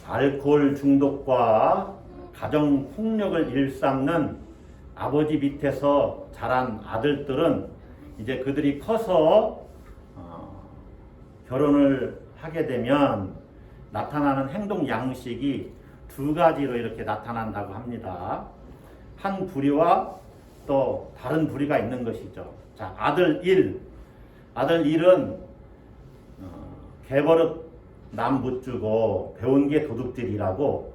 알코올 중독과 가정 폭력을 일삼는 아버지 밑에서 자란 아들들은 이제 그들이 커서 결혼을 하게 되면 나타나는 행동 양식이 두 가지로 이렇게 나타난다고 합니다. 한 부류와 또 다른 부류가 있는 것이죠. 자, 아들 1. 아들 1은 개버릇 남 못 주고 배운 게 도둑질이라고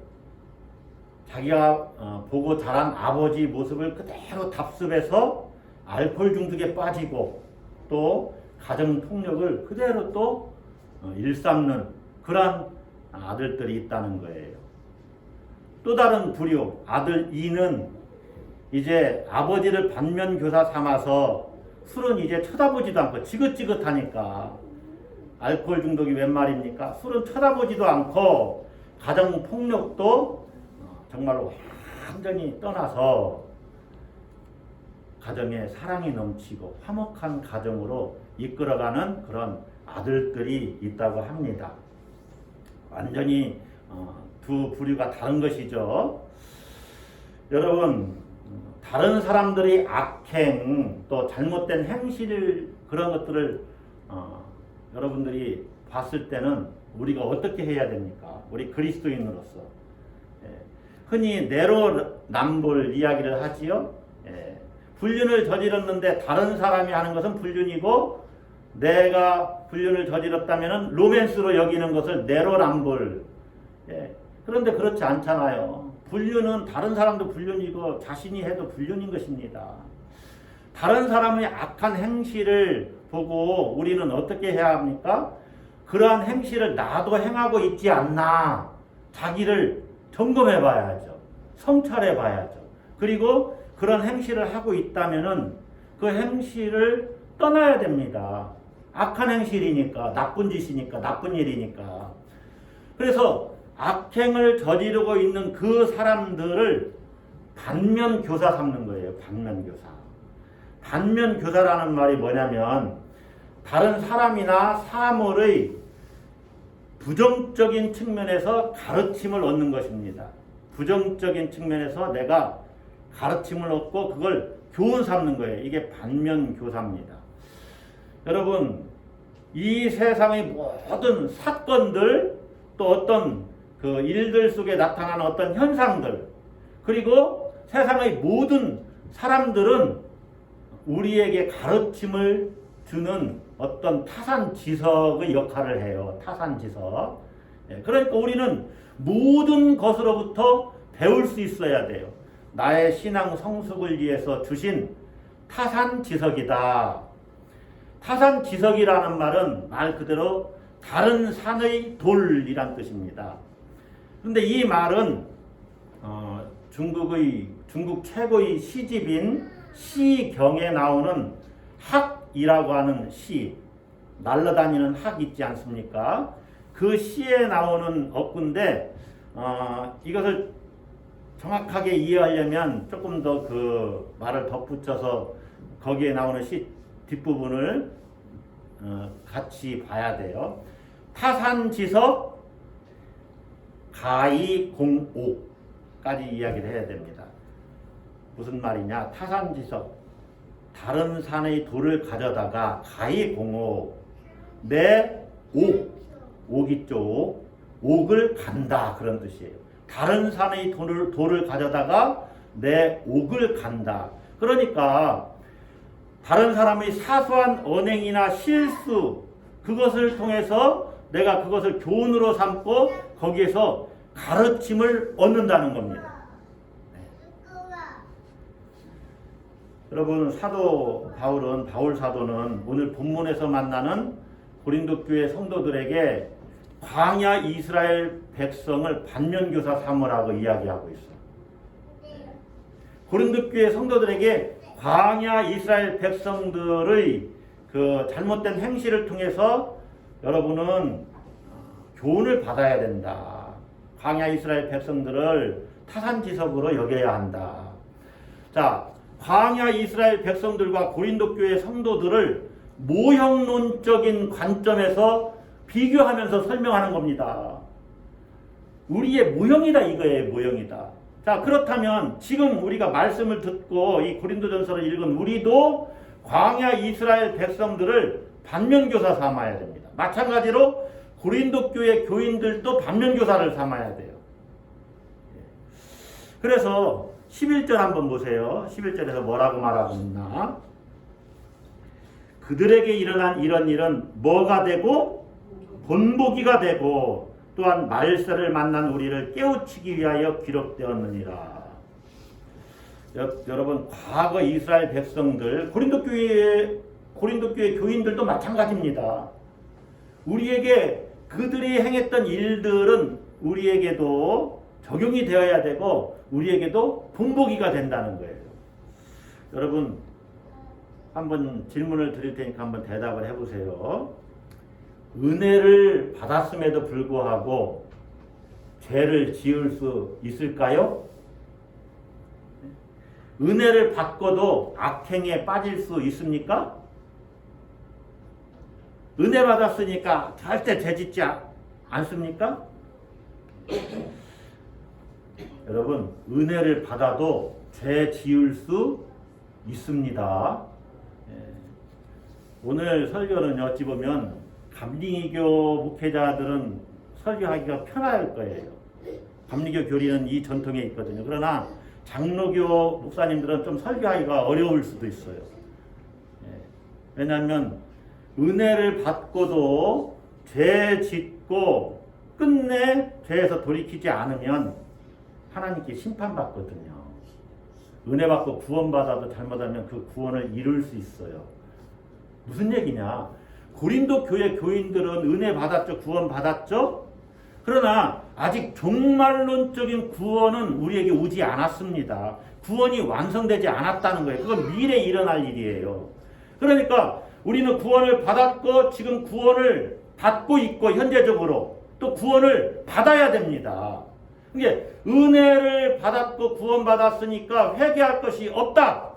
자기가 보고 자란 아버지 모습을 그대로 답습해서 알코올 중독에 빠지고 또 가정 폭력을 그대로 또 일삼는 그러한 아들들이 있다는 거예요. 또 다른 부류 아들 2는 이제 아버지를 반면교사 삼아서 술은 이제 쳐다보지도 않고 지긋지긋하니까 알코올 중독이 웬 말입니까? 술은 쳐다보지도 않고 가정 폭력도 정말로 완전히 떠나서 가정에 사랑이 넘치고 화목한 가정으로 이끌어가는 그런 아들들이 있다고 합니다. 완전히 두 부류가 다른 것이죠. 여러분, 다른 사람들이 악행 또 잘못된 행실 그런 것들을 여러분들이 봤을 때는 우리가 어떻게 해야 됩니까? 우리 그리스도인으로서 흔히 내로남불 이야기를 하지요. 불륜을 저질렀는데 다른 사람이 하는 것은 불륜이고 내가 불륜을 저질렀다면 로맨스로 여기는 것을 내로남불. 그런데 그렇지 않잖아요. 불륜은 다른 사람도 불륜이고 자신이 해도 불륜인 것입니다. 다른 사람의 악한 행실을 보고 우리는 어떻게 해야 합니까? 그러한 행실을 나도 행하고 있지 않나 자기를 점검해 봐야죠. 성찰해 봐야죠. 그리고 그런 행실을 하고 있다면은 그 행실을 떠나야 됩니다. 악한 행실이니까, 나쁜 짓이니까, 나쁜 일이니까. 그래서 악행을 저지르고 있는 그 사람들을 반면교사 삼는 거예요. 반면교사. 반면교사라는 말이 뭐냐면 다른 사람이나 사물의 부정적인 측면에서 가르침을 얻는 것입니다. 부정적인 측면에서 내가 가르침을 얻고 그걸 교훈 삼는 거예요. 이게 반면교사입니다. 여러분, 이 세상의 모든 사건들 또 어떤 그 일들 속에 나타나는 어떤 현상들 그리고 세상의 모든 사람들은 우리에게 가르침을 주는 어떤 타산지석의 역할을 해요. 타산지석. 그러니까 우리는 모든 것으로부터 배울 수 있어야 돼요. 나의 신앙 성숙을 위해서 주신 타산지석이다. 타산지석이라는 말은 말 그대로 다른 산의 돌이란 뜻입니다. 그런데 이 말은 중국 최고의 시집인 시경에 나오는 학이라고 하는 시, 날라다니는 학 있지 않습니까? 그 시에 나오는 어구인데 이것을 정확하게 이해하려면 조금 더 그 말을 덧붙여서 거기에 나오는 시 뒷부분을 같이 봐야 돼요. 타산지석 가이공옥까지 이야기를 해야 됩니다. 무슨 말이냐? 타산지석 다른 산의 돌을 가져다가 가이공옥 내 옥 있죠. 옥을 간다 그런 뜻이에요. 다른 산의 돌을 가져다가 내 옥을 간다. 그러니까 다른 사람의 사소한 언행이나 실수 그것을 통해서 내가 그것을 교훈으로 삼고 거기에서 가르침을 얻는다는 겁니다. 여러분, 사도 바울은 바울 사도는 오늘 본문에서 만나는 고린도 교회 성도들에게 광야 이스라엘 백성을 반면교사 삼으라고 이야기하고 있어요. 고린도 교회 성도들에게 광야 이스라엘 백성들의 그 잘못된 행실을 통해서 여러분은 교훈을 받아야 된다. 광야 이스라엘 백성들을 타산지석으로 여겨야 한다. 자, 광야 이스라엘 백성들과 고린도 교회 성도들을 모형론적인 관점에서 비교하면서 설명하는 겁니다. 우리의 모형이다 이거예요. 모형이다. 자, 그렇다면 지금 우리가 말씀을 듣고 이 고린도전서를 읽은 우리도 광야 이스라엘 백성들을 반면교사 삼아야 됩니다. 마찬가지로 고린도 교회 교인들도 반면교사를 삼아야 돼요. 그래서 11절 한번 보세요. 11절에서 뭐라고 말하고 있나? 그들에게 일어난 이런 일은 뭐가 되고 본보기가 되고 또한 말세를 만난 우리를 깨우치기 위하여 기록되었느니라. 여러분, 과거 이스라엘 백성들, 고린도 교회 교인들도 마찬가지입니다. 우리에게 그들이 행했던 일들은 우리에게도 적용이 되어야 되고 우리에게도 본보기가 된다는 거예요. 여러분, 한번 질문을 드릴 테니까 한번 대답을 해보세요. 은혜를 받았음에도 불구하고 죄를 지을 수 있을까요? 은혜를 받고도 악행에 빠질 수 있습니까? 은혜 받았으니까 절대 죄 짓지 않습니까? 여러분, 은혜를 받아도 죄 지을 수 있습니다. 오늘 설교는 어찌 보면 감리교 목회자들은 설교하기가 편할 거예요. 감리교 교리는 이 전통에 있거든요. 그러나 장로교 목사님들은 좀 설교하기가 어려울 수도 있어요. 왜냐하면 은혜를 받고도 죄 짓고 끝내 죄에서 돌이키지 않으면 하나님께 심판받거든요. 은혜 받고 구원받아도 잘못하면 그 구원을 이룰 수 있어요. 무슨 얘기냐? 고린도 교회 교인들은 은혜 받았죠. 구원 받았죠. 그러나 아직 종말론적인 구원은 우리에게 오지 않았습니다. 구원이 완성되지 않았다는 거예요. 그건 미래에 일어날 일이에요. 그러니까 우리는 구원을 받았고 지금 구원을 받고 있고 현재적으로 또 구원을 받아야 됩니다. 이게 은혜를 받았고 구원받았으니까 회개할 것이 없다.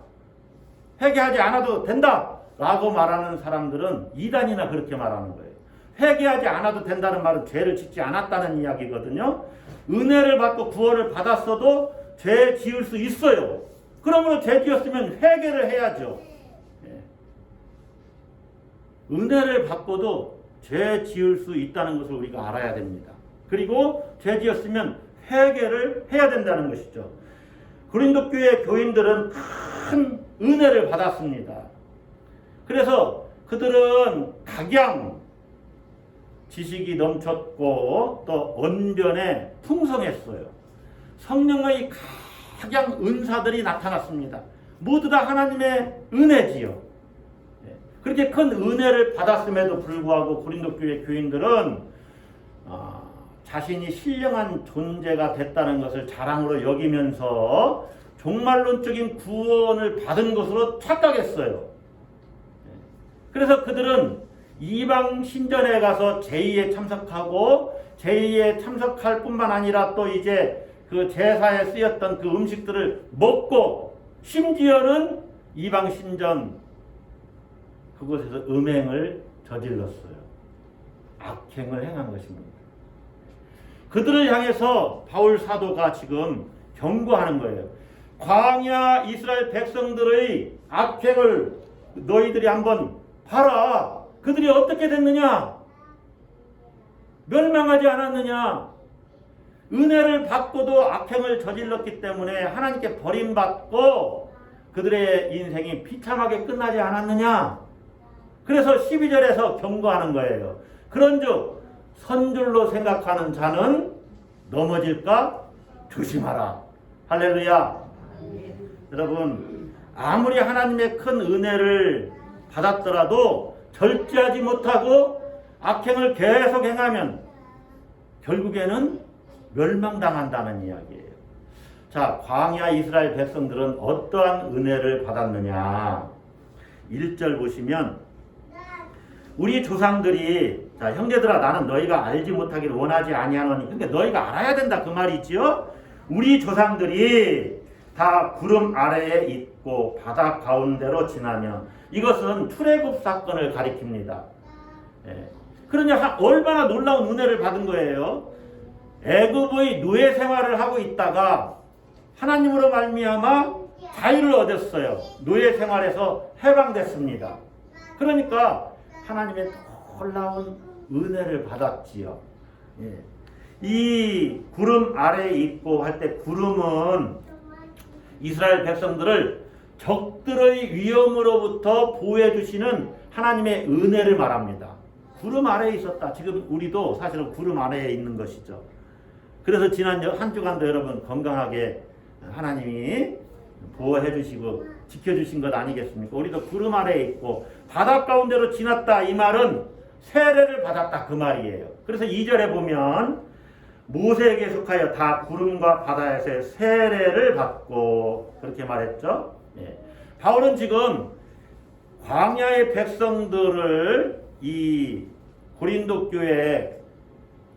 회개하지 않아도 된다. 라고 말하는 사람들은 이단이나 그렇게 말하는 거예요. 회개하지 않아도 된다는 말은 죄를 짓지 않았다는 이야기거든요. 은혜를 받고 구원을 받았어도 죄 지을 수 있어요. 그러므로 죄 지었으면 회개를 해야죠. 은혜를 받고도 죄 지을 수 있다는 것을 우리가 알아야 됩니다. 그리고 죄 지었으면 회개를 해야 된다는 것이죠. 고린도 교회 교인들은 큰 은혜를 받았습니다. 그래서 그들은 각양 지식이 넘쳤고 또 언변에 풍성했어요. 성령의 각양 은사들이 나타났습니다. 모두 다 하나님의 은혜지요. 그렇게 큰 은혜를 받았음에도 불구하고 고린도 교회 교인들은 자신이 신령한 존재가 됐다는 것을 자랑으로 여기면서 종말론적인 구원을 받은 것으로 착각했어요. 그래서 그들은 이방 신전에 가서 제의에 참석하고 제의에 참석할 뿐만 아니라 또 이제 그 제사에 쓰였던 그 음식들을 먹고 심지어는 이방 신전 그곳에서 음행을 저질렀어요. 악행을 행한 것입니다. 그들을 향해서 바울 사도가 지금 경고하는 거예요. 광야 이스라엘 백성들의 악행을 너희들이 한번 봐라. 그들이 어떻게 됐느냐? 멸망하지 않았느냐? 은혜를 받고도 악행을 저질렀기 때문에 하나님께 버림받고 그들의 인생이 비참하게 끝나지 않았느냐? 그래서 12절에서 경고하는 거예요. 그런즉 선줄로 생각하는 자는 넘어질까 조심하라. 할렐루야. 여러분, 아무리 하나님의 큰 은혜를 받았더라도 절제하지 못하고 악행을 계속 행하면 결국에는 멸망당한다는 이야기예요. 자, 광야 이스라엘 백성들은 어떠한 은혜를 받았느냐? 1절 보시면 우리 조상들이 자, 형제들아 나는 너희가 알지 못하기를 원하지 아니하노니 그러니까 너희가 알아야 된다 그 말이지요. 우리 조상들이 다 구름 아래에 있고 바다 가운데로 지나며 이것은 출애굽 사건을 가리킵니다. 그러니 얼마나 놀라운 은혜를 받은 거예요. 애굽의 노예 생활을 하고 있다가 하나님으로 말미암아 자유를 얻었어요. 노예 생활에서 해방됐습니다. 그러니까 하나님의 놀라운 은혜를 받았지요. 예. 이 구름 아래에 있고 할 때 구름은 이스라엘 백성들을 적들의 위험으로부터 보호해 주시는 하나님의 은혜를 말합니다. 구름 아래에 있었다. 지금 우리도 사실은 구름 아래에 있는 것이죠. 그래서 지난 한 주간도 여러분 건강하게 하나님이 보호해 주시고 지켜주신 것 아니겠습니까? 우리도 구름 아래에 있고 바다 가운데로 지났다. 이 말은 세례를 받았다. 그 말이에요. 그래서 2절에 보면 모세에게 속하여 다 구름과 바다에서 세례를 받고 그렇게 말했죠. 예. 바울은 지금 광야의 백성들을 이 고린도 교회에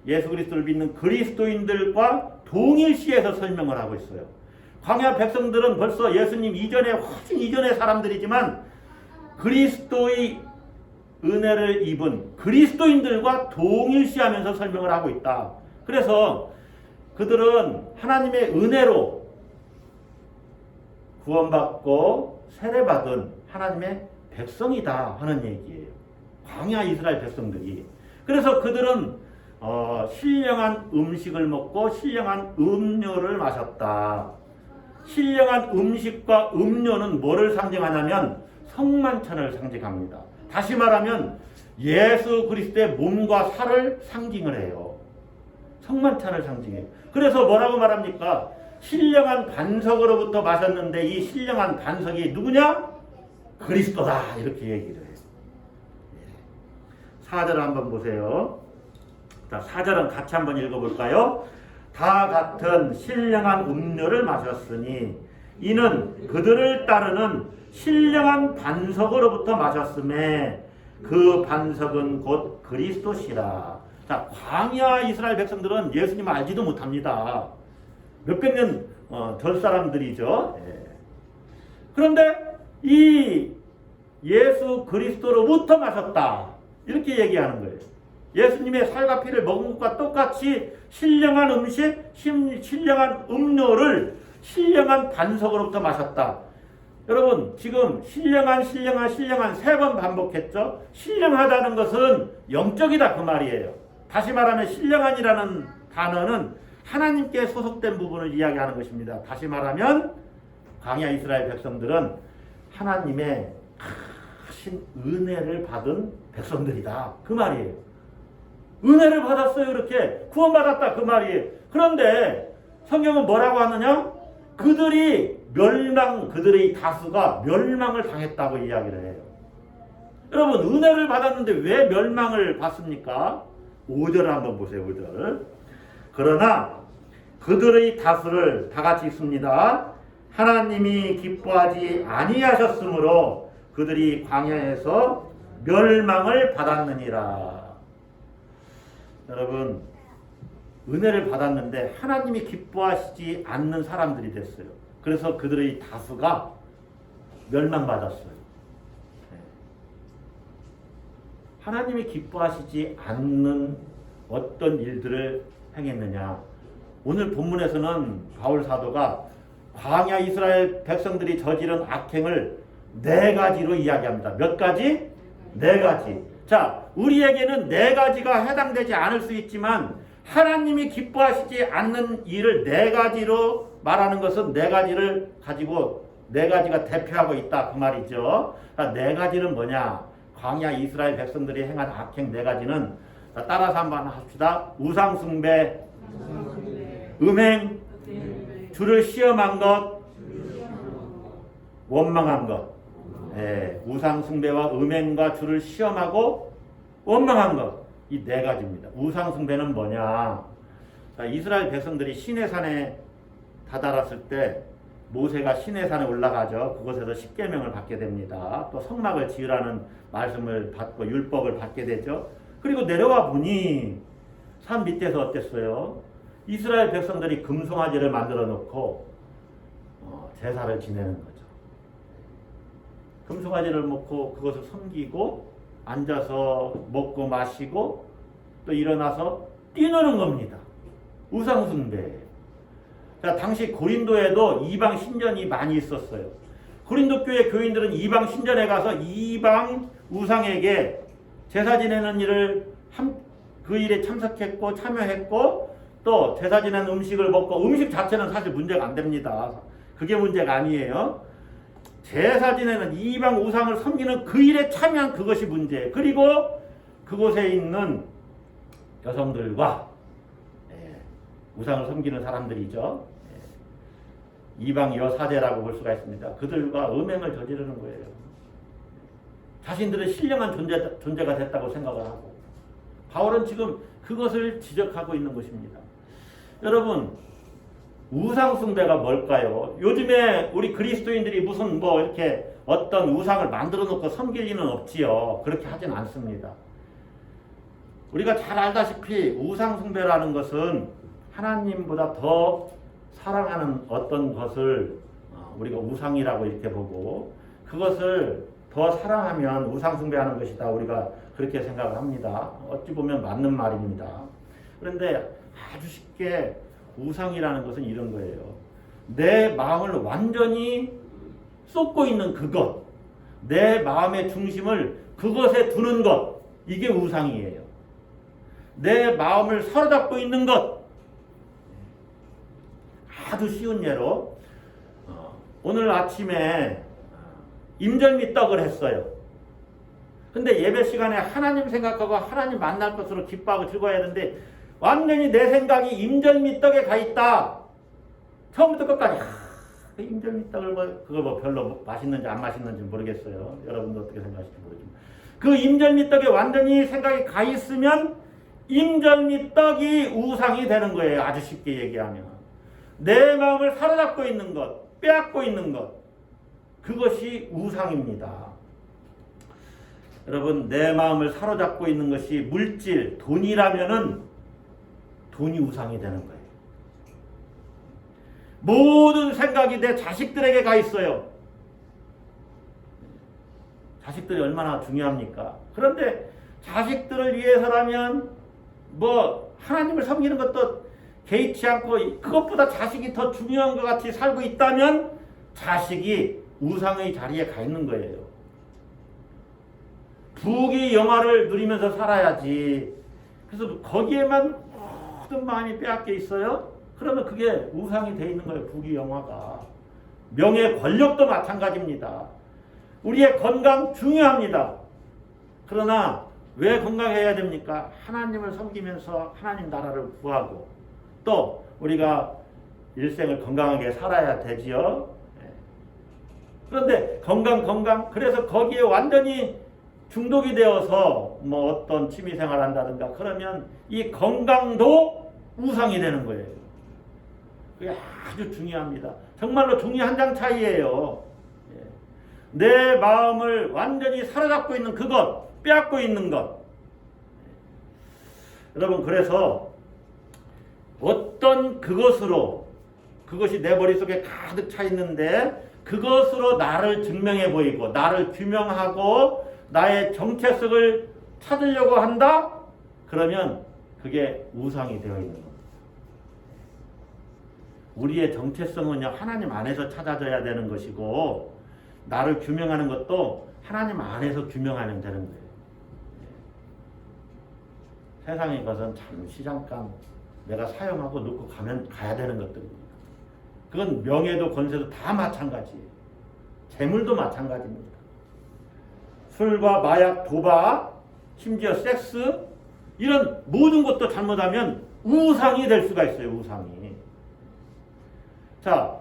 예수 그리스도를 믿는 그리스도인들과 동일시해서 설명을 하고 있어요. 광야 백성들은 벌써 예수님 이전에 훨씬 이전의 사람들이지만 그리스도의 은혜를 입은 그리스도인들과 동일시하면서 설명을 하고 있다. 그래서 그들은 하나님의 은혜로 구원받고 세례받은 하나님의 백성이다 하는 얘기예요. 광야 이스라엘 백성들이. 그래서 그들은 신령한 음식을 먹고 신령한 음료를 마셨다. 신령한 음식과 음료는 뭐를 상징하냐면 성만찬을 상징합니다. 다시 말하면 예수 그리스도의 몸과 살을 상징을 해요. 성만찬을 상징해요. 그래서 뭐라고 말합니까? 신령한 반석으로부터 마셨는데 이 신령한 반석이 누구냐? 그리스도다. 이렇게 얘기를 해요. 4절 한번 보세요. 자, 4절은 같이 한번 읽어볼까요? 다 같은 신령한 음료를 마셨으니 이는 그들을 따르는 신령한 반석으로부터 마셨음에 그 반석은 곧 그리스도시라. 자, 광야 이스라엘 백성들은 예수님을 알지도 못합니다. 몇백 년 전 사람들이죠. 예. 그런데 이 예수 그리스도로부터 마셨다. 이렇게 얘기하는 거예요. 예수님의 살과 피를 먹은 것과 똑같이 신령한 음식, 신령한 음료를 신령한 반석으로부터 마셨다. 여러분 지금 신령한 세 번 반복했죠. 신령하다는 것은 영적이다 그 말이에요. 다시 말하면 신령한이라는 단어는 하나님께 소속된 부분을 이야기하는 것입니다. 다시 말하면 광야 이스라엘 백성들은 하나님의 크신 은혜를 받은 백성들이다 그 말이에요. 은혜를 받았어요. 이렇게 구원받았다 그 말이에요. 그런데 성경은 뭐라고 하느냐? 그들의 다수가 멸망을 당했다고 이야기를 해요. 여러분 은혜를 받았는데 왜 멸망을 받습니까? 5절을 한번 보세요. 5절. 그러나 그들의 다수를 다 같이 읽습니다. 하나님이 기뻐하지 아니하셨으므로 그들이 광야에서 멸망을 받았느니라. 여러분 은혜를 받았는데 하나님이 기뻐하시지 않는 사람들이 됐어요. 그래서 그들의 다수가 멸망받았어요. 하나님이 기뻐하시지 않는 어떤 일들을 행했느냐. 오늘 본문에서는 바울 사도가 광야 이스라엘 백성들이 저지른 악행을 4가지로 이야기합니다. 몇 가지? 4가지. 자, 우리에게는 4가지가 해당되지 않을 수 있지만 하나님이 기뻐하시지 않는 일을 4가지로 말하는 것은 4가지를 가지고 4가지가 대표하고 있다 그 말이죠. 4가지는 뭐냐? 광야 이스라엘 백성들이 행한 악행 4가지는 따라서 한번 합시다. 우상숭배, 음행, 주를 시험한 것, 원망한 것. 예, 우상숭배와 음행과 주를 시험하고 원망한 것. 이 4가지입니다. 우상숭배는 뭐냐? 자, 이스라엘 백성들이 시내산에 다다랐을 때 모세가 시내산에 올라가죠. 그곳에서 십계명을 받게 됩니다. 또 성막을 지으라는 말씀을 받고 율법을 받게 되죠. 그리고 내려와 보니 산 밑에서 어땠어요? 이스라엘 백성들이 금송아지를 만들어 놓고 제사를 지내는 거죠. 금송아지를 놓고 그것을 섬기고 앉아서 먹고 마시고 또 일어나서 뛰노는 겁니다. 우상 숭배. 자, 당시 고린도에도 이방 신전이 많이 있었어요. 고린도 교회 교인들은 이방 신전에 가서 이방 우상에게 제사 지내는 일을 그 일에 참석했고 참여했고 또 제사 지내는 음식을 먹고 음식 자체는 사실 문제가 안 됩니다. 그게 문제가 아니에요. 제사 지내는 이방 우상을 섬기는 그 일에 참여한 그것이 문제예요. 그리고 그곳에 있는 여성들과 우상을 섬기는 사람들이죠. 이방 여사제라고 볼 수가 있습니다. 그들과 음행을 저지르는 거예요. 자신들은 신령한 존재가 됐다고 생각을 하고 바울은 지금 그것을 지적하고 있는 것입니다. 여러분, 우상 숭배가 뭘까요? 요즘에 우리 그리스도인들이 무슨 이렇게 어떤 우상을 만들어 놓고 섬길 리는 없지요. 그렇게 하진 않습니다. 우리가 잘 알다시피 우상 숭배라는 것은 하나님보다 더 사랑하는 어떤 것을 우리가 우상이라고 이렇게 보고 그것을 더 사랑하면 우상 숭배하는 것이다. 우리가 그렇게 생각을 합니다. 어찌 보면 맞는 말입니다. 그런데 아주 쉽게 우상이라는 것은 이런 거예요. 내 마음을 완전히 쏟고 있는 그것, 내 마음의 중심을 그것에 두는 것, 이게 우상이에요. 내 마음을 사로잡고 있는 것. 아주 쉬운 예로 오늘 아침에 임절미떡을 했어요. 근데 예배 시간에 하나님 생각하고 하나님 만날 것으로 기뻐하고 즐거워야 하는데 완전히 내 생각이 임절미떡에 가 있다. 처음부터 끝까지 그 임절미떡을 그거 별로 맛있는지 안 맛있는지 모르겠어요. 여러분도 어떻게 생각하실지 모르지만 그 임절미떡에 완전히 생각이 가 있으면 임절미떡이 우상이 되는 거예요. 아주 쉽게 얘기하면 내 마음을 사로잡고 있는 것, 빼앗고 있는 것, 그것이 우상입니다. 여러분, 내 마음을 사로잡고 있는 것이 물질, 돈이라면은 돈이 우상이 되는 거예요. 모든 생각이 내 자식들에게 가 있어요. 자식들이 얼마나 중요합니까? 그런데 자식들을 위해서라면 하나님을 섬기는 것도 개의치 않고 그것보다 자식이 더 중요한 것 같이 살고 있다면 자식이 우상의 자리에 가 있는 거예요. 부귀 영화를 누리면서 살아야지. 그래서 거기에만 모든 마음이 빼앗겨 있어요. 그러면 그게 우상이 돼 있는 거예요. 부귀 영화가. 명예 권력도 마찬가지입니다. 우리의 건강 중요합니다. 그러나 왜 건강해야 됩니까? 하나님을 섬기면서 하나님 나라를 구하고 또 우리가 일생을 건강하게 살아야 되지요. 그런데 건강 그래서 거기에 완전히 중독이 되어서 어떤 취미생활 한다든가 그러면 이 건강도 우상이 되는 거예요. 그게 아주 중요합니다. 정말로 종이 한 장 차이예요. 내 마음을 완전히 사로잡고 있는 그것, 빼앗고 있는 것. 여러분, 그래서 어떤 그것이 내 머릿속에 가득 차 있는데 그것으로 나를 증명해 보이고 나를 규명하고 나의 정체성을 찾으려고 한다? 그러면 그게 우상이 되어 있는 겁니다. 우리의 정체성은요, 하나님 안에서 찾아져야 되는 것이고 나를 규명하는 것도 하나님 안에서 규명하면 되는 거예요. 세상의 것은 잠시 잠깐 내가 사용하고 놓고 가야 되는 것들입니다. 그건 명예도 권세도 다 마찬가지예요. 재물도 마찬가지입니다. 술과 마약, 도박, 심지어 섹스 이런 모든 것도 잘못하면 우상이 될 수가 있어요. 우상이. 자,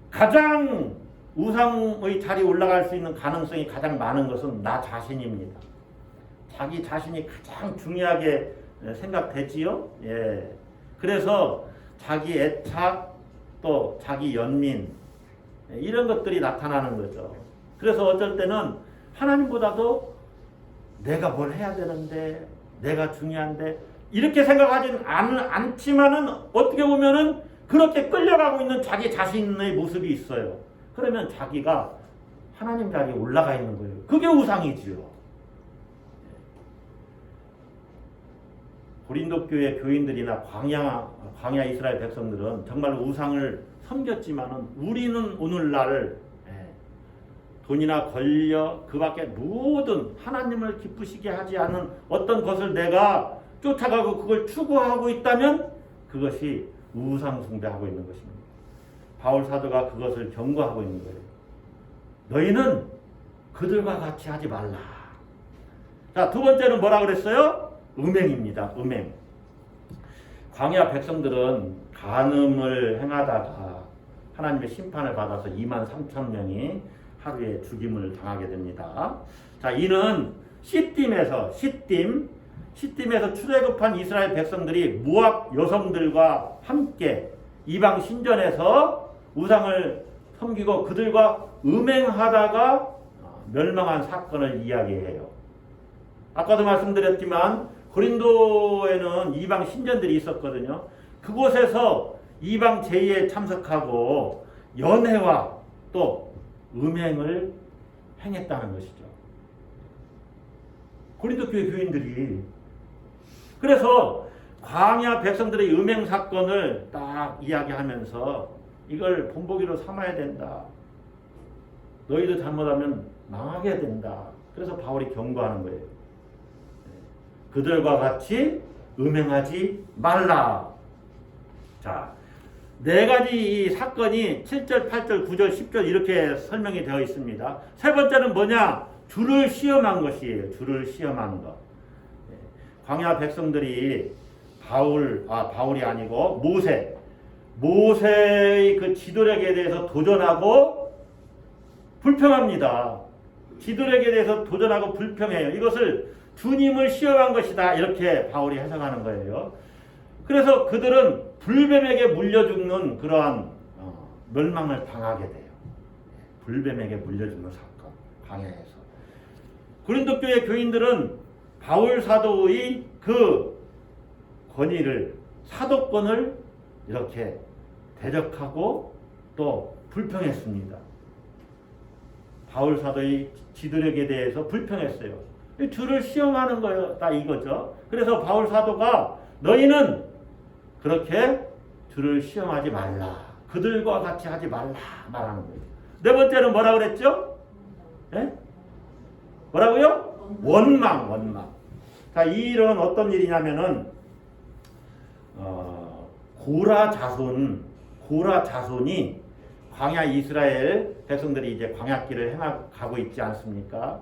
가장 우상의 자리에 올라갈 수 있는 가능성이 가장 많은 것은 나 자신입니다. 자기 자신이 가장 중요하게 생각되지요. 예. 그래서 자기 애착 또 자기 연민 이런 것들이 나타나는 거죠. 그래서 어쩔 때는 하나님보다도 내가 뭘 해야 되는데 내가 중요한데 이렇게 생각하지는 않지만은 어떻게 보면은 그렇게 끌려가고 있는 자기 자신의 모습이 있어요. 그러면 자기가 하나님 자리에 올라가 있는 거예요. 그게 우상이지요. 고린도 교회 교인들이나 광야 이스라엘 백성들은 정말 우상을 섬겼지만은 우리는 오늘날 돈이나 권력 그 밖에 모든 하나님을 기쁘시게 하지 않는 어떤 것을 내가 쫓아가고 그걸 추구하고 있다면 그것이 우상 숭배하고 있는 것입니다. 바울 사도가 그것을 경고하고 있는 거예요. 너희는 그들과 같이 하지 말라. 자, 두 번째는 뭐라 그랬어요? 음행입니다. 음행. 광야 백성들은 간음을 행하다가 하나님의 심판을 받아서 23,000명이 하루에 죽임을 당하게 됩니다. 자, 이는 시딤에서 출애굽한 이스라엘 백성들이 모압 여성들과 함께 이방 신전에서 우상을 섬기고 그들과 음행하다가 멸망한 사건을 이야기해요. 아까도 말씀드렸지만 고린도에는 이방 신전들이 있었거든요. 그곳에서 이방 제의에 참석하고 연회와 또 음행을 행했다는 것이죠. 고린도 교회 교인들이. 그래서 광야 백성들의 음행 사건을 딱 이야기하면서 이걸 본보기로 삼아야 된다. 너희도 잘못하면 망하게 된다. 그래서 바울이 경고하는 거예요. 그들과 같이 음행하지 말라. 자, 네 가지 이 사건이 7절, 8절, 9절, 10절 이렇게 설명이 되어 있습니다. 세 번째는 뭐냐? 주를 시험한 것이에요. 주를 시험한 것. 광야 백성들이 바울이 아니고 모세의 그 지도력에 대해서 도전하고 불평합니다. 지도력에 대해서 도전하고 불평해요. 이것을 주님을 시험한 것이다. 이렇게 바울이 해석하는 거예요. 그래서 그들은 불뱀에게 물려 죽는 그러한 멸망을 당하게 돼요. 불뱀에게 물려 죽는 사건, 광야에서. 고린도 교회 교인들은 바울 사도의 그 권위를, 사도권을 이렇게 대적하고 또 불평했습니다. 바울 사도의 지도력에 대해서 불평했어요. 주를 시험하는 거다 이거죠. 그래서 바울 사도가 너희는 그렇게 주를 시험하지 말라. 그들과 같이 하지 말라 말하는 거예요. 네 번째는 뭐라 그랬죠? 네? 뭐라고요? 원망. 자, 이 일은 어떤 일이냐면은 고라 자손이 광야 이스라엘 백성들이 이제 광야길을 가고 있지 않습니까?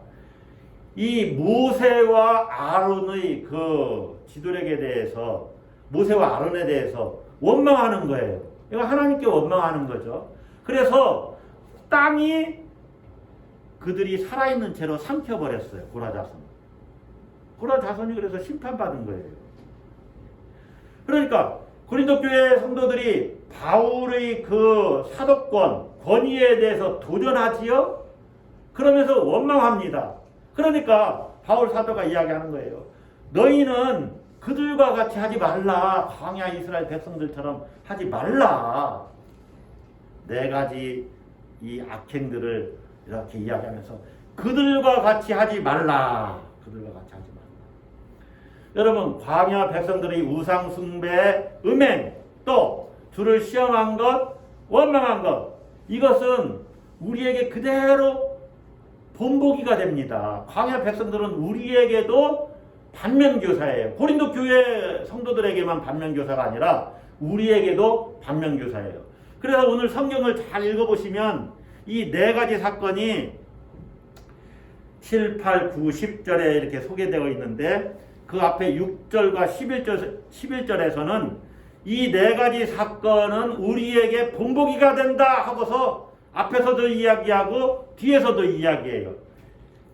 이 모세와 아론의 그 지도력에 대해서, 모세와 아론에 대해서 원망하는 거예요. 이거 하나님께 원망하는 거죠. 그래서 땅이 그들이 살아있는 채로 삼켜버렸어요. 고라 자손이 그래서 심판받은 거예요. 그러니까 고린도 교회 성도들이 바울의 그 사도권, 권위에 대해서 도전하지요? 그러면서 원망합니다. 그러니까 바울 사도가 이야기하는 거예요. 너희는 그들과 같이 하지 말라. 광야 이스라엘 백성들처럼 하지 말라. 네 가지 이 악행들을 이렇게 이야기하면서 그들과 같이 하지 말라. 그들과 같이 하지 말라. 여러분, 광야 백성들의 우상 숭배, 음행, 또 주를 시험한 것, 원망한 것, 이것은 우리에게 그대로 본보기가 됩니다. 광야 백성들은 우리에게도 반면교사예요. 고린도 교회 성도들에게만 반면교사가 아니라 우리에게도 반면교사예요. 그래서 오늘 성경을 잘 읽어보시면 이 네 가지 사건이 7, 8, 9, 10절에 이렇게 소개되어 있는데 그 앞에 6절과 11절에서는 이 네 가지 사건은 우리에게 본보기가 된다 하고서 앞에서도 이야기하고 뒤에서도 이야기해요.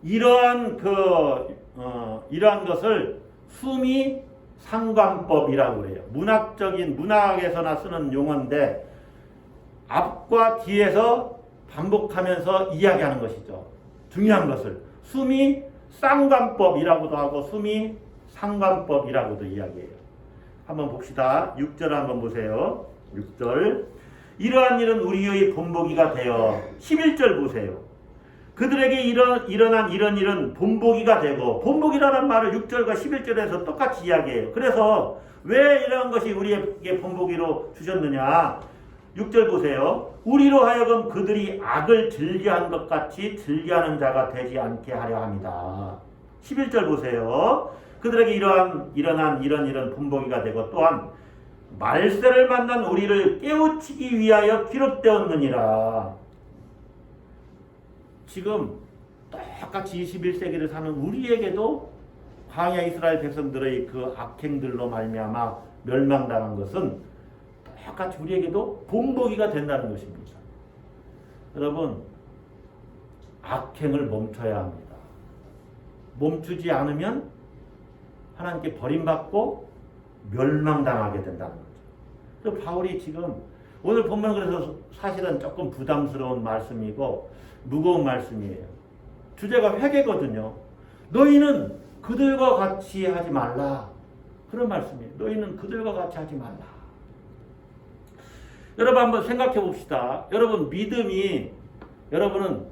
이러한 것을 수미 상관법이라고 해요. 문학에서나 쓰는 용어인데 앞과 뒤에서 반복하면서 이야기하는 것이죠. 중요한 것을 수미 상관법이라고도 하고 수미 상관법이라고도 이야기해요. 한번 봅시다. 6절 한번 보세요. 6절. 이러한 일은 우리의 본보기가 되어 11절 보세요. 그들에게 일어난 이런 일은 본보기가 되고, 본보기라는 말을 6절과 11절에서 똑같이 이야기해요. 그래서 왜 이런 것이 우리에게 본보기로 주셨느냐. 6절 보세요. 우리로 하여금 그들이 악을 즐겨한 것 같이 즐겨하는 자가 되지 않게 하려 합니다. 11절 보세요. 그들에게 일어난 이런 본보기가 되고, 또한 말세를 만난 우리를 깨우치기 위하여 기록되었느니라. 지금 똑같이 21세기를 사는 우리에게도 광야 이스라엘 백성들의 그 악행들로 말미암아 멸망당한 것은 똑같이 우리에게도 본보기가 된다는 것입니다. 여러분, 악행을 멈춰야 합니다. 멈추지 않으면 하나님께 버림받고 멸망당하게 된다는 거죠. 그래서 바울이 지금 오늘 본문은 그래서 사실은 조금 부담스러운 말씀이고 무거운 말씀이에요. 주제가 회개거든요. 너희는 그들과 같이 하지 말라. 그런 말씀이에요. 너희는 그들과 같이 하지 말라. 여러분 한번 생각해 봅시다. 여러분 믿음이, 여러분은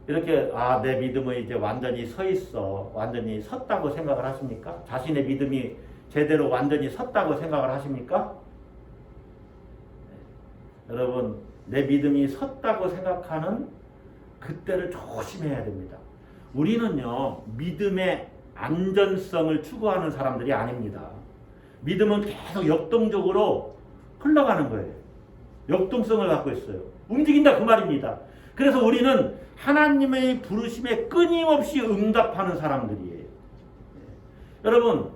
이렇게 내 믿음은 이제 완전히 서 있어. 완전히 섰다고 생각을 하십니까? 자신의 믿음이 제대로 완전히 섰다고 생각을 하십니까? 여러분, 내 믿음이 섰다고 생각하는 그때를 조심해야 됩니다. 우리는요, 믿음의 안전성을 추구하는 사람들이 아닙니다. 믿음은 계속 역동적으로 흘러가는 거예요. 역동성을 갖고 있어요. 움직인다 그 말입니다. 그래서 우리는 하나님의 부르심에 끊임없이 응답하는 사람들이에요. 여러분,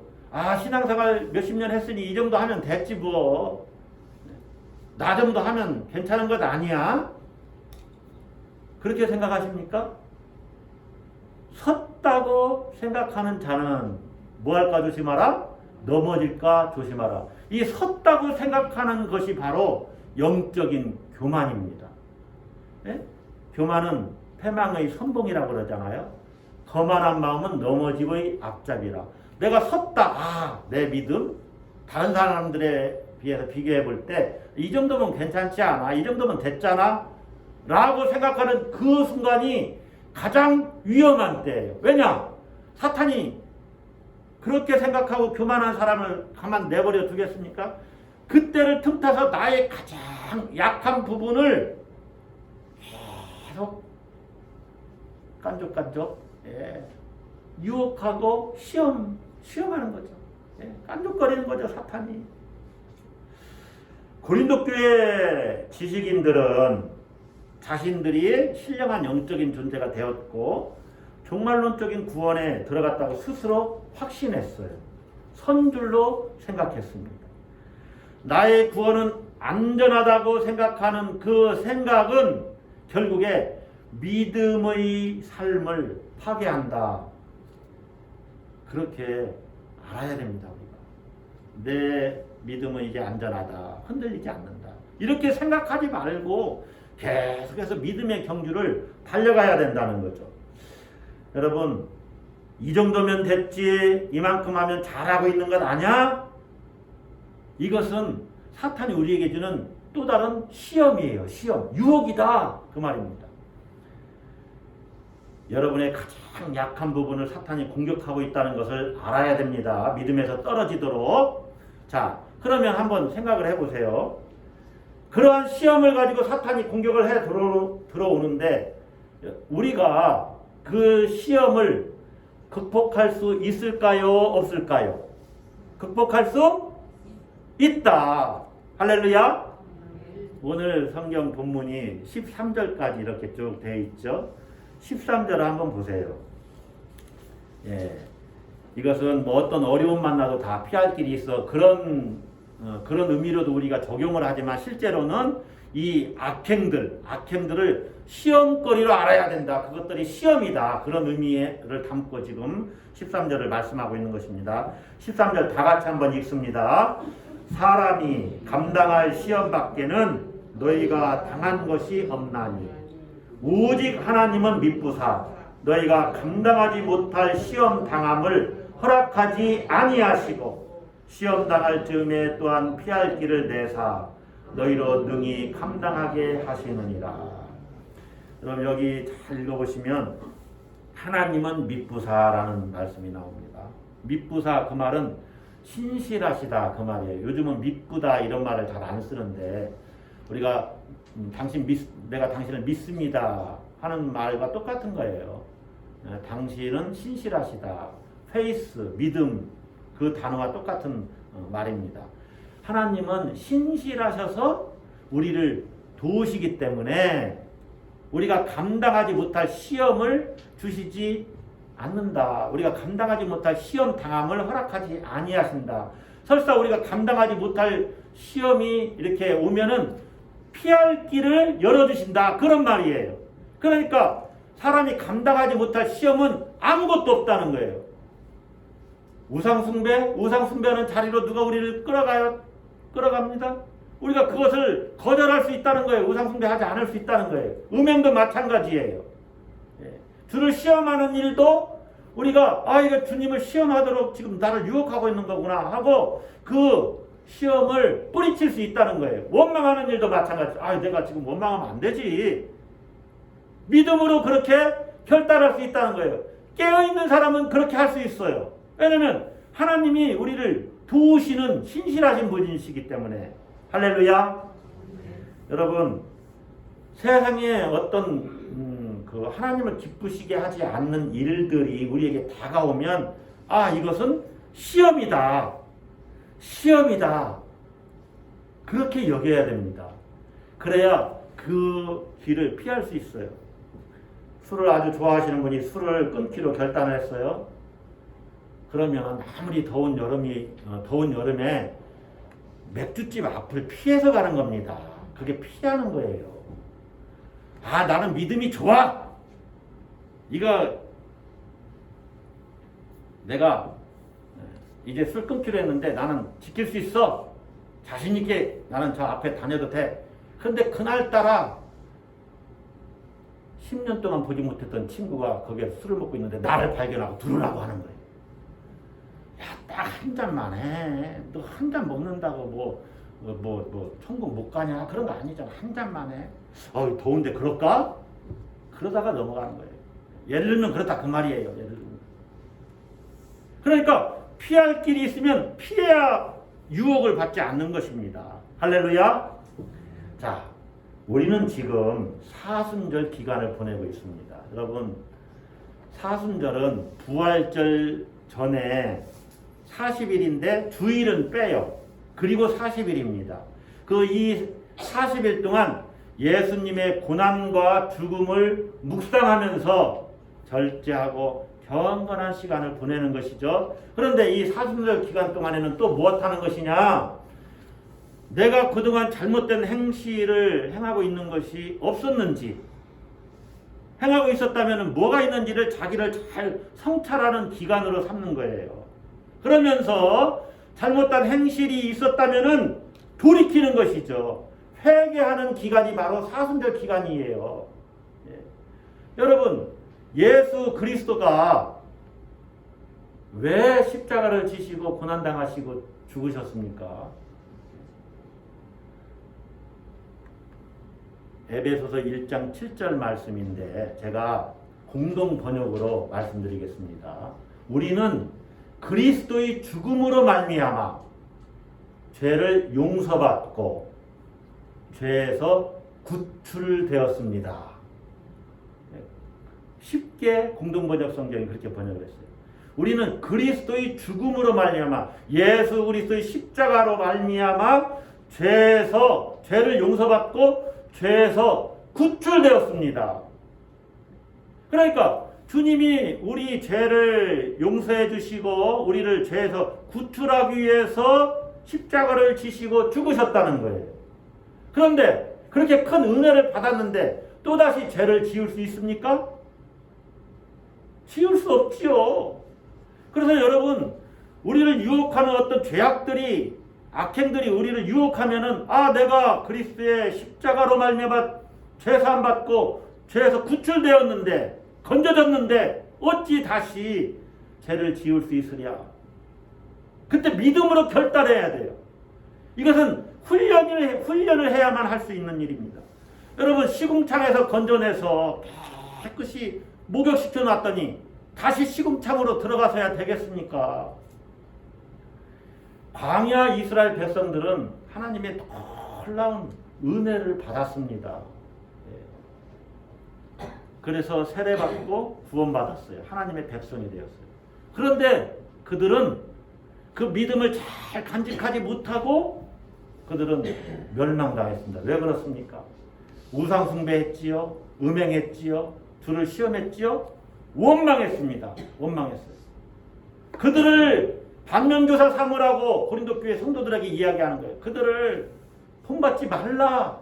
신앙생활 몇십 년 했으니 이 정도 하면 됐지 뭐. 나 정도 하면 괜찮은 것 아니야? 그렇게 생각하십니까? 섰다고 생각하는 자는 뭐 할까 조심하라? 넘어질까 조심하라. 이 섰다고 생각하는 것이 바로 영적인 교만입니다. 네? 교만은 패망의 선봉이라고 그러잖아요. 거만한 마음은 넘어짐의 앞잡이라. 내가 섰다. 내 믿음 다른 사람들에 비해서 비교해 볼 때 이 정도면 괜찮지 않아? 이 정도면 됐잖아? 라고 생각하는 그 순간이 가장 위험한 때예요. 왜냐? 사탄이 그렇게 생각하고 교만한 사람을 가만 내버려 두겠습니까? 그때를 틈타서 나의 가장 약한 부분을 계속 깐족깐족 유혹하고 시험하는 거죠. 깐족거리는 거죠, 사탄이. 고린도 교회 지식인들은 자신들이 신령한 영적인 존재가 되었고 종말론적인 구원에 들어갔다고 스스로 확신했어요. 선줄로 생각했습니다. 나의 구원은 안전하다고 생각하는 그 생각은 결국에 믿음의 삶을 파괴한다. 그렇게 알아야 됩니다. 우리가. 내 믿음은 이제 안전하다. 흔들리지 않는다. 이렇게 생각하지 말고 계속해서 믿음의 경주를 달려가야 된다는 거죠. 여러분, 이 정도면 됐지, 이만큼 하면 잘하고 있는 것 아니야? 이것은 사탄이 우리에게 주는 또 다른 시험이에요. 시험, 유혹이다 그 말입니다. 여러분의 가장 약한 부분을 사탄이 공격하고 있다는 것을 알아야 됩니다. 믿음에서 떨어지도록. 자, 그러면 한번 생각을 해보세요. 그러한 시험을 가지고 사탄이 공격을 해 들어오는데 우리가 그 시험을 극복할 수 있을까요? 없을까요? 극복할 수 있다. 할렐루야. 오늘 성경 본문이 13절까지 이렇게 쭉 되어 있죠. 13절을 한번 보세요. 이것은 뭐 어떤 어려움 만나도 다 피할 길이 있어. 그런 의미로도 우리가 적용을 하지만 실제로는 이 악행들을 시험거리로 알아야 된다. 그것들이 시험이다. 그런 의미를 담고 지금 13절을 말씀하고 있는 것입니다. 13절 다 같이 한번 읽습니다. 사람이 감당할 시험 밖에는 너희가 당한 것이 없나니 오직 하나님은 미쁘사 너희가 감당하지 못할 시험 당함을 허락하지 아니하시고 시험 당할 즈음에 또한 피할 길을 내사 너희로 능히 감당하게 하시느니라. 여러분 여기 잘 읽어보시면 하나님은 믿부사라는 말씀이 나옵니다. 믿부사 그 말은 신실하시다 그 말이에요. 요즘은 믿부다 이런 말을 잘 안 쓰는데 우리가 내가 당신을 믿습니다 하는 말과 똑같은 거예요. 당신은 신실하시다. 페이스, 믿음 그 단어와 똑같은 말입니다. 하나님은 신실하셔서 우리를 도우시기 때문에 우리가 감당하지 못할 시험을 주시지 않는다. 우리가 감당하지 못할 시험 당함을 허락하지 아니하신다. 설사 우리가 감당하지 못할 시험이 이렇게 오면은 피할 길을 열어주신다. 그런 말이에요. 그러니까 사람이 감당하지 못할 시험은 아무것도 없다는 거예요. 우상숭배하는 자리로 누가 우리를 끌어갑니다. 우리가 그것을 거절할 수 있다는 거예요. 우상숭배하지 않을 수 있다는 거예요. 음행도 마찬가지예요. 주를 시험하는 일도 우리가 이거 주님을 시험하도록 지금 나를 유혹하고 있는 거구나 하고 그 시험을 뿌리칠 수 있다는 거예요. 원망하는 일도 마찬가지. 내가 지금 원망하면 안 되지. 믿음으로 그렇게 결단할 수 있다는 거예요. 깨어있는 사람은 그렇게 할 수 있어요. 왜냐하면 하나님이 우리를 도우시는 신실하신 분이시기 때문에. 할렐루야. 여러분 세상에 어떤 그 하나님을 기쁘시게 하지 않는 일들이 우리에게 다가오면 이것은 시험이다. 그렇게 여겨야 됩니다. 그래야 그 길을 피할 수 있어요. 술을 아주 좋아하시는 분이 술을 끊기로 결단을 했어요. 그러면 아무리 더운 여름에 맥주집 앞을 피해서 가는 겁니다. 그게 피하는 거예요. 나는 믿음이 좋아. 이거 내가 이제 술 끊기로 했는데 나는 지킬 수 있어. 자신 있게 나는 저 앞에 다녀도 돼. 그런데 그날따라 10년 동안 보지 못했던 친구가 거기에 술을 먹고 있는데 나를 발견하고 들으라고 하는 거예요. 딱 한 잔만 해. 너 한 잔 먹는다고 천국 못 가냐? 그런 거 아니잖아. 한 잔만 해. 더운데 그럴까? 그러다가 넘어가는 거예요. 예를 들면 그렇다 그 말이에요. 예를 들면. 그러니까 피할 길이 있으면 피해야 유혹을 받지 않는 것입니다. 할렐루야. 자, 우리는 지금 사순절 기간을 보내고 있습니다. 여러분, 사순절은 부활절 전에 40일인데 주일은 빼요. 그리고 40일입니다. 이 40일 동안 예수님의 고난과 죽음을 묵상하면서 절제하고 경건한 시간을 보내는 것이죠. 그런데 이 사순절 기간 동안에는 또 무엇하는 것이냐? 내가 그동안 잘못된 행실을 행하고 있는 것이 없었는지, 행하고 있었다면 뭐가 있는지를 자기를 잘 성찰하는 기간으로 삼는 거예요. 그러면서 잘못된 행실이 있었다면 돌이키는 것이죠. 회개하는 기간이 바로 사순절 기간이에요. 여러분, 예수 그리스도가 왜 십자가를 지시고 고난당하시고 죽으셨습니까? 에베소서 1장 7절 말씀인데 제가 공동 번역으로 말씀드리겠습니다. 우리는 그리스도의 죽음으로 말미암아 죄를 용서받고 죄에서 구출되었습니다. 쉽게 공동번역 성경이 그렇게 번역을 했어요. 우리는 그리스도의 죽음으로 말미암아 예수 그리스도의 십자가로 말미암아 죄를 용서받고 죄에서 구출되었습니다. 그러니까 주님이 우리 죄를 용서해 주시고 우리를 죄에서 구출하기 위해서 십자가를 지시고 죽으셨다는 거예요. 그런데 그렇게 큰 은혜를 받았는데 또다시 죄를 지을 수 있습니까? 지을 수 없지요. 그래서 여러분, 우리를 유혹하는 어떤 죄악들이, 악행들이 우리를 유혹하면은 내가 그리스도의 십자가로 말미암아 죄사함 받고 죄에서 구출되었는데, 건져졌는데 어찌 다시 죄를 지을 수 있으랴? 그때 믿음으로 결단해야 돼요. 이것은 훈련을 해야만 할 수 있는 일입니다. 여러분 시궁창에서 건져내서 깨끗이 목욕시켜 놨더니 다시 시궁창으로 들어가서야 되겠습니까? 광야 이스라엘 백성들은 하나님의 놀라운 은혜를 받았습니다. 그래서 세례받고 구원받았어요. 하나님의 백성이 되었어요. 그런데 그들은 그 믿음을 잘 간직하지 못하고 그들은 멸망당했습니다. 왜 그렇습니까? 우상숭배했지요. 음행했지요. 주를 시험했지요. 원망했습니다. 원망했어요. 그들을 반면교사 삼으라고 고린도 교회 성도들에게 이야기하는 거예요. 그들을 본받지 말라.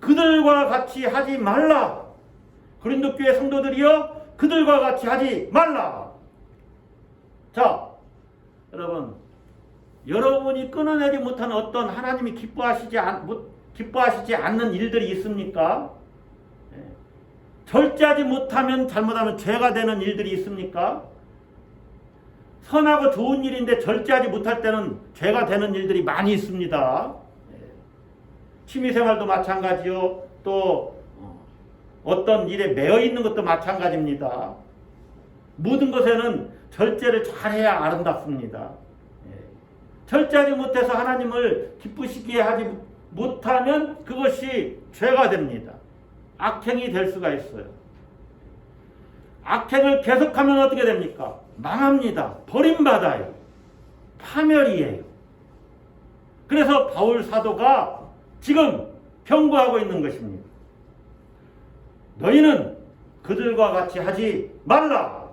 그들과 같이 하지 말라. 고린도 교회 성도들이여 그들과 같이 하지 말라. 자, 여러분이 끊어내지 못하는 어떤 하나님이 기뻐하시지 않는 일들이 있습니까? 절제하지 못하면 잘못하면 죄가 되는 일들이 있습니까? 선하고 좋은 일인데 절제하지 못할 때는 죄가 되는 일들이 많이 있습니다. 취미생활도 마찬가지요. 또 어떤 일에 매여 있는 것도 마찬가지입니다. 모든 것에는 절제를 잘해야 아름답습니다. 절제하지 못해서 하나님을 기쁘시게 하지 못하면 그것이 죄가 됩니다. 악행이 될 수가 있어요. 악행을 계속하면 어떻게 됩니까? 망합니다. 버림받아요. 파멸이에요. 그래서 바울 사도가 지금 경고하고 있는 것입니다. 너희는 그들과 같이 하지 말라.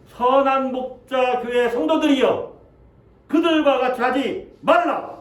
선한 목자 교회 성도들이여 그들과 같이 하지 말라.